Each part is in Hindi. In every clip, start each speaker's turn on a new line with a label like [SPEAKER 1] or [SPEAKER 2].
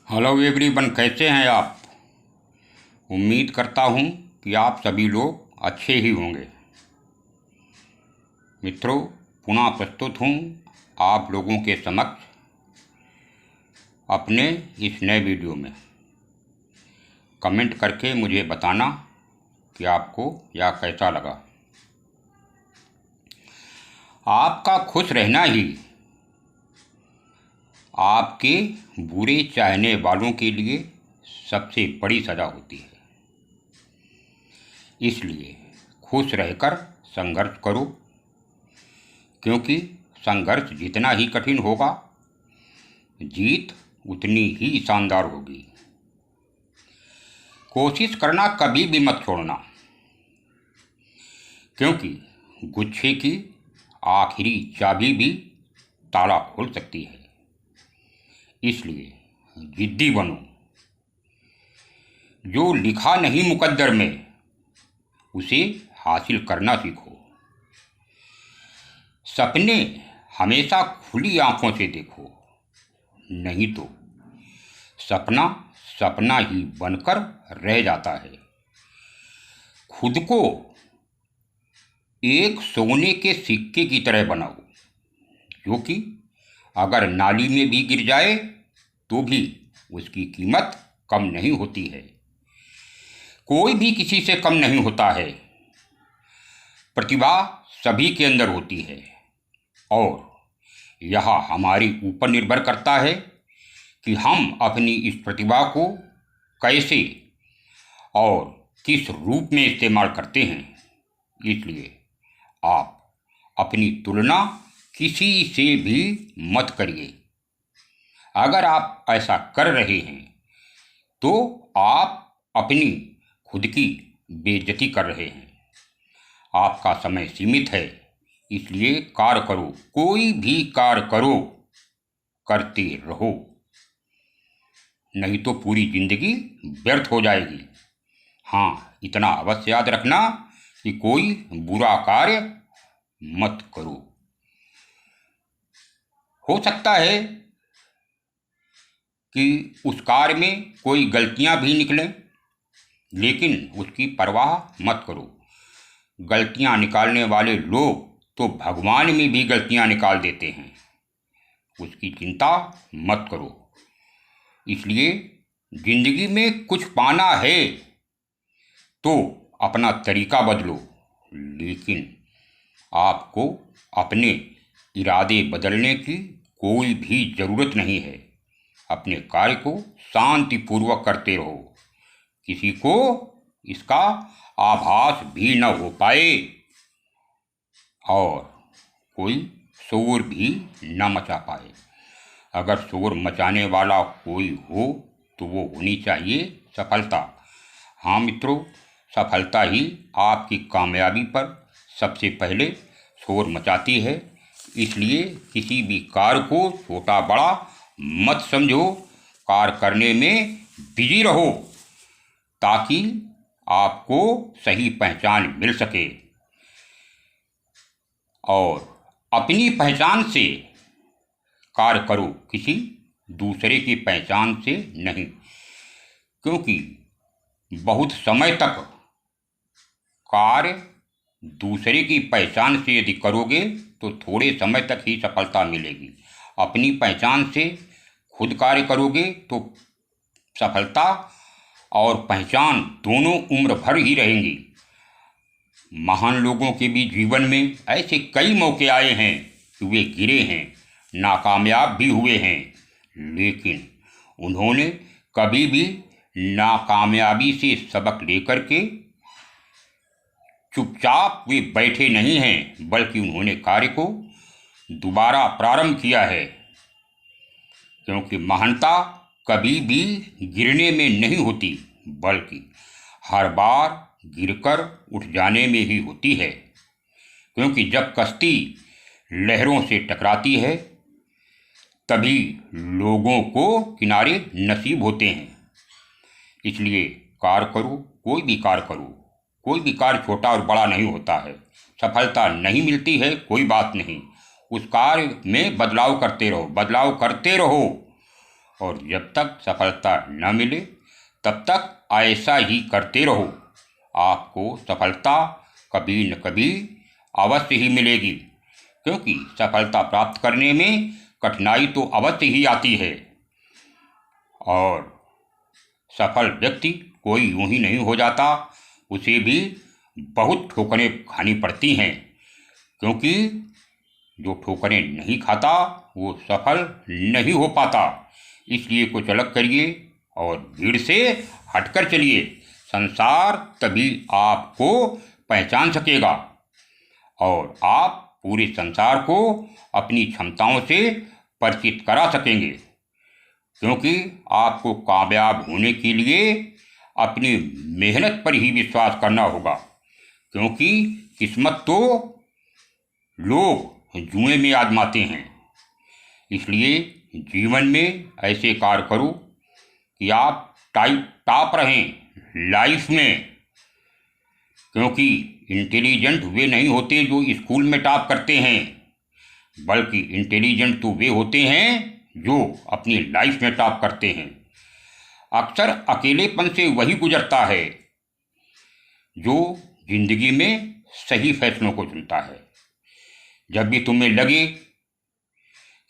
[SPEAKER 1] हेलो एवरीवन, कैसे हैं आप। उम्मीद करता हूं कि आप सभी लोग अच्छे ही होंगे। मित्रों, पुनः प्रस्तुत हूं आप लोगों के समक्ष अपने इस नए वीडियो में। कमेंट करके मुझे बताना कि आपको यह कैसा लगा। आपका खुश रहना ही आपके बुरे चाहने वालों के लिए सबसे बड़ी सज़ा होती है। इसलिए खुश रहकर संघर्ष करो, क्योंकि संघर्ष जितना ही कठिन होगा, जीत उतनी ही शानदार होगी। कोशिश करना कभी भी मत छोड़ना, क्योंकि गुच्छे की आखिरी चाबी भी ताला खोल सकती है। इसलिए जिद्दी बनो। जो लिखा नहीं मुकद्दर में, उसे हासिल करना सीखो। सपने हमेशा खुली आंखों से देखो, नहीं तो सपना सपना ही बनकर रह जाता है। खुद को एक सोने के सिक्के की तरह बनाओ, जो कि अगर नाली में भी गिर जाए तो भी उसकी कीमत कम नहीं होती है। कोई भी किसी से कम नहीं होता है। प्रतिभा सभी के अंदर होती है, और यह हमारे ऊपर निर्भर करता है कि हम अपनी इस प्रतिभा को कैसे और किस रूप में इस्तेमाल करते हैं। इसलिए आप अपनी तुलना किसी से भी मत करिए। अगर आप ऐसा कर रहे हैं तो आप अपनी खुद की बेइज्जती कर रहे हैं। आपका समय सीमित है, इसलिए कार्य करो। कोई भी कार्य करो, करते रहो, नहीं तो पूरी जिंदगी व्यर्थ हो जाएगी। हाँ, इतना अवश्य याद रखना कि कोई बुरा कार्य मत करो। हो सकता है कि उस कार्य में कोई गलतियां भी निकलें, लेकिन उसकी परवाह मत करो। गलतियां निकालने वाले लोग तो भगवान में भी गलतियां निकाल देते हैं, उसकी चिंता मत करो। इसलिए जिंदगी में कुछ पाना है तो अपना तरीका बदलो, लेकिन आपको अपने इरादे बदलने की कोई भी ज़रूरत नहीं है। अपने कार्य को शांतिपूर्वक करते रहो, किसी को इसका आभास भी न हो पाए, और कोई शोर भी न मचा पाए। अगर शोर मचाने वाला कोई हो तो वो होनी चाहिए सफलता। हाँ मित्रों, सफलता ही आपकी कामयाबी पर सबसे पहले शोर मचाती है। इसलिए किसी भी कार्य को छोटा बड़ा मत समझो, कार्य करने में बिजी रहो, ताकि आपको सही पहचान मिल सके। और अपनी पहचान से कार्य करो, किसी दूसरे की पहचान से नहीं। क्योंकि बहुत समय तक कार्य दूसरे की पहचान से यदि करोगे तो थोड़े समय तक ही सफलता मिलेगी। अपनी पहचान से खुद कार्य करोगे तो सफलता और पहचान दोनों उम्र भर ही रहेंगी। महान लोगों के भी जीवन में ऐसे कई मौके आए हैं कि वे गिरे हैं, नाकामयाब भी हुए हैं, लेकिन उन्होंने कभी भी नाकामयाबी से सबक लेकर के चुपचाप वे बैठे नहीं हैं, बल्कि उन्होंने कार्य को दोबारा प्रारंभ किया है। क्योंकि महानता कभी भी गिरने में नहीं होती, बल्कि हर बार गिरकर उठ जाने में ही होती है। क्योंकि जब कश्ती लहरों से टकराती है, तभी लोगों को किनारे नसीब होते हैं। इसलिए कार्य करो, कोई भी कार्य करो। कोई भी कार्य छोटा और बड़ा नहीं होता है। सफलता नहीं मिलती है, कोई बात नहीं, उस कार्य में बदलाव करते रहो, बदलाव करते रहो, और जब तक सफलता न मिले तब तक ऐसा ही करते रहो। आपको सफलता कभी न कभी अवश्य ही मिलेगी, क्योंकि सफलता प्राप्त करने में कठिनाई तो अवश्य ही आती है। और सफल व्यक्ति कोई यूं ही नहीं हो जाता, उसे भी बहुत ठोकरें खानी पड़ती हैं, क्योंकि जो ठोकरें नहीं खाता वो सफल नहीं हो पाता। इसलिए कुछ अलग करिए और भीड़ से हटकर चलिए। संसार तभी आपको पहचान सकेगा और आप पूरे संसार को अपनी क्षमताओं से परिचित करा सकेंगे, क्योंकि आपको कामयाब होने के लिए अपनी मेहनत पर ही विश्वास करना होगा। क्योंकि किस्मत तो लोग जुए में आजमाते हैं। इसलिए जीवन में ऐसे कार्य करो कि आप टॉप रहें लाइफ में, क्योंकि इंटेलिजेंट वे नहीं होते जो स्कूल में टॉप करते हैं, बल्कि इंटेलिजेंट तो वे होते हैं जो अपनी लाइफ में टॉप करते हैं। अक्सर अकेलेपन से वही गुजरता है जो जिंदगी में सही फैसलों को चुनता है। जब भी तुम्हें लगे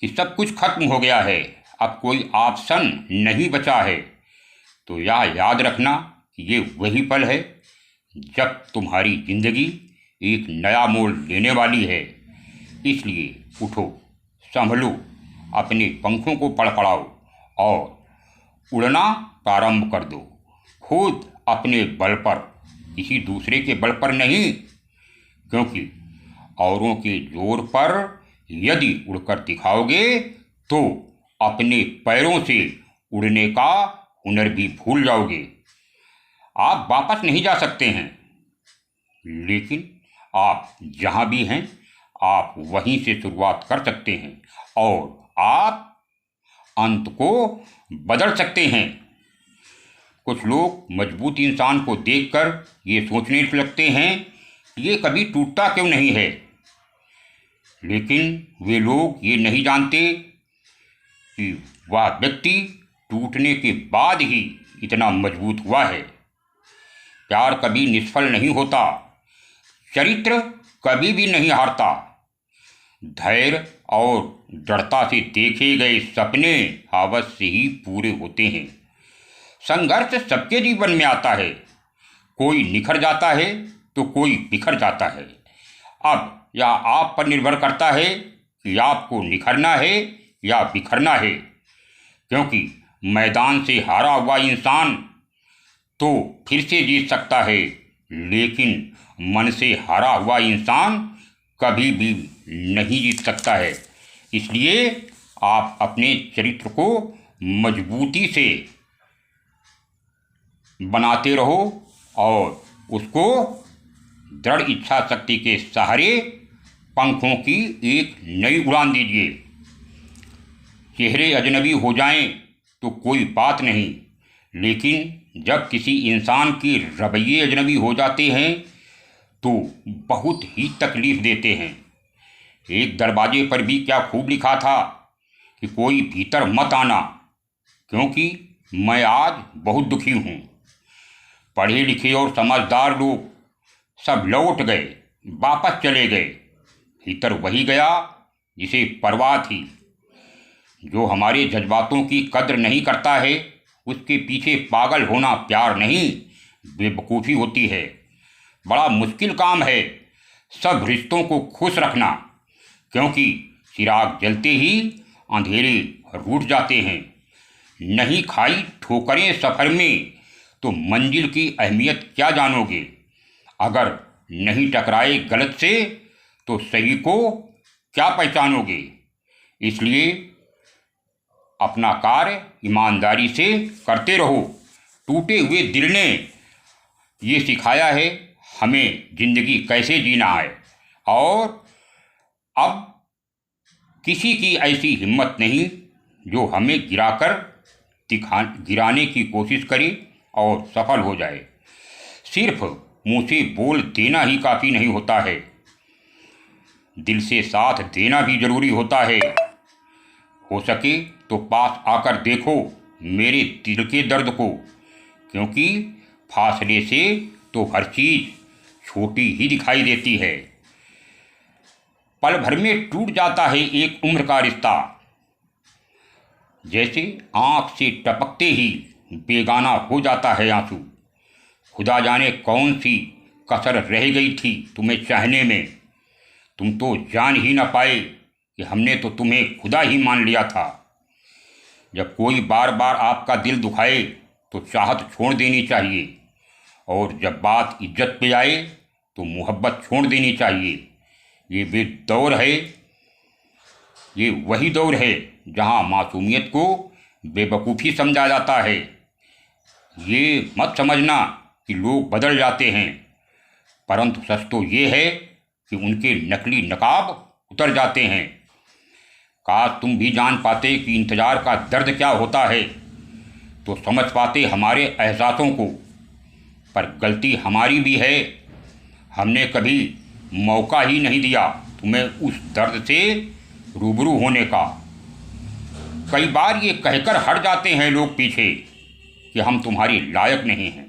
[SPEAKER 1] कि सब कुछ खत्म हो गया है, अब कोई ऑप्शन नहीं बचा है, तो यह याद रखना कि ये वही पल है जब तुम्हारी जिंदगी एक नया मोड़ लेने वाली है। इसलिए उठो, संभलो, अपने पंखों को फड़फड़ाओ और उड़ना प्रारंभ कर दो। खुद अपने बल पर, किसी दूसरे के बल पर नहीं, क्योंकि औरों के जोर पर यदि उड़कर दिखाओगे तो अपने पैरों से उड़ने का हुनर भी भूल जाओगे। आप वापस नहीं जा सकते हैं, लेकिन आप जहां भी हैं आप वहीं से शुरुआत कर सकते हैं और आप अंत को बदल सकते हैं। कुछ लोग मजबूत इंसान को देखकर ये सोचने लगते हैं कि ये कभी टूटता क्यों नहीं है, लेकिन वे लोग ये नहीं जानते कि वह व्यक्ति टूटने के बाद ही इतना मजबूत हुआ है। प्यार कभी निष्फल नहीं होता, चरित्र कभी भी नहीं हारता, धैर्य और दृढ़ता से देखे गए सपने अवश्य ही पूरे होते हैं। संघर्ष सबके जीवन में आता है, कोई निखर जाता है तो कोई बिखर जाता है। अब यह आप पर निर्भर करता है कि आपको निखरना है या बिखरना है, क्योंकि मैदान से हारा हुआ इंसान तो फिर से जीत सकता है, लेकिन मन से हारा हुआ इंसान कभी भी नहीं जीत सकता है। इसलिए आप अपने चरित्र को मजबूती से बनाते रहो और उसको दृढ़ इच्छा शक्ति के सहारे पंखों की एक नई उड़ान दीजिए। चेहरे अजनबी हो जाएं तो कोई बात नहीं, लेकिन जब किसी इंसान के रवैये अजनबी हो जाते हैं तो बहुत ही तकलीफ देते हैं। एक दरवाजे पर भी क्या खूब लिखा था कि कोई भीतर मत आना, क्योंकि मैं आज बहुत दुखी हूँ। पढ़े लिखे और समझदार लोग सब लौट गए, वापस चले गए। भीतर वही गया जिसे परवाह थी। जो हमारे जज्बातों की कद्र नहीं करता है उसके पीछे पागल होना प्यार नहीं, बेवकूफ़ी होती है। बड़ा मुश्किल काम है सब रिश्तों को खुश रखना, क्योंकि चिराग जलते ही अंधेरे रूठ जाते हैं। नहीं खाई ठोकरें सफ़र में तो मंजिल की अहमियत क्या जानोगे। अगर नहीं टकराए गलत से तो सही को क्या पहचानोगे। इसलिए अपना कार्य ईमानदारी से करते रहो। टूटे हुए दिल ने ये सिखाया है हमें ज़िंदगी कैसे जीना है, और अब किसी की ऐसी हिम्मत नहीं जो हमें गिराने की कोशिश करे और सफल हो जाए। सिर्फ मुँह से बोल देना ही काफ़ी नहीं होता है, दिल से साथ देना भी जरूरी होता है। हो सके तो पास आकर देखो मेरे दिल के दर्द को, क्योंकि फासले से तो हर चीज़ छोटी ही दिखाई देती है। पल भर में टूट जाता है एक उम्र का रिश्ता, जैसे आँख से टपकते ही बेगाना हो जाता है आंसू। खुदा जाने कौन सी कसर रह गई थी तुम्हें चाहने में, तुम तो जान ही न पाए कि हमने तो तुम्हें खुदा ही मान लिया था। जब कोई बार बार आपका दिल दुखाए तो चाहत छोड़ देनी चाहिए, और जब बात इज्जत पे आए तो मोहब्बत छोड़ देनी चाहिए। ये वे दौर है, ये वही दौर है जहाँ मासूमियत को बेवकूफ़ी समझा जाता है। ये मत समझना कि लोग बदल जाते हैं, परंतु सच तो ये है कि उनके नकली नकाब उतर जाते हैं। काश तुम भी जान पाते कि इंतज़ार का दर्द क्या होता है, तो समझ पाते हमारे एहसासों को। पर गलती हमारी भी है, हमने कभी मौका ही नहीं दिया तुम्हें उस दर्द से रूबरू होने का। कई बार ये कहकर हट जाते हैं लोग पीछे कि हम तुम्हारी लायक नहीं हैं।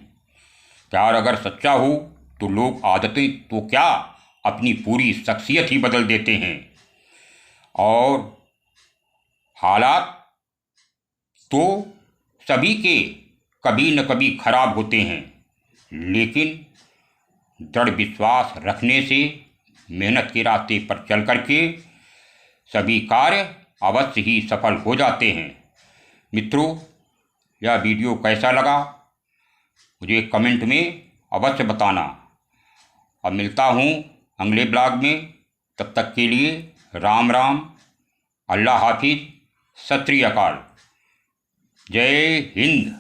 [SPEAKER 1] प्यार अगर सच्चा हो तो लोग आदतें तो क्या अपनी पूरी शख्सियत ही बदल देते हैं। और हालात तो सभी के कभी न कभी खराब होते हैं, लेकिन दृढ़ विश्वास रखने से, मेहनत के रास्ते पर चल करके सभी कार्य अवश्य ही सफल हो जाते हैं। मित्रों, यह वीडियो कैसा लगा मुझे कमेंट में अवश्य बताना। अब मिलता हूँ अगले ब्लॉग में, तब तक के लिए राम राम, अल्लाह हाफिज़, सत श्री अकाल, जय हिंद।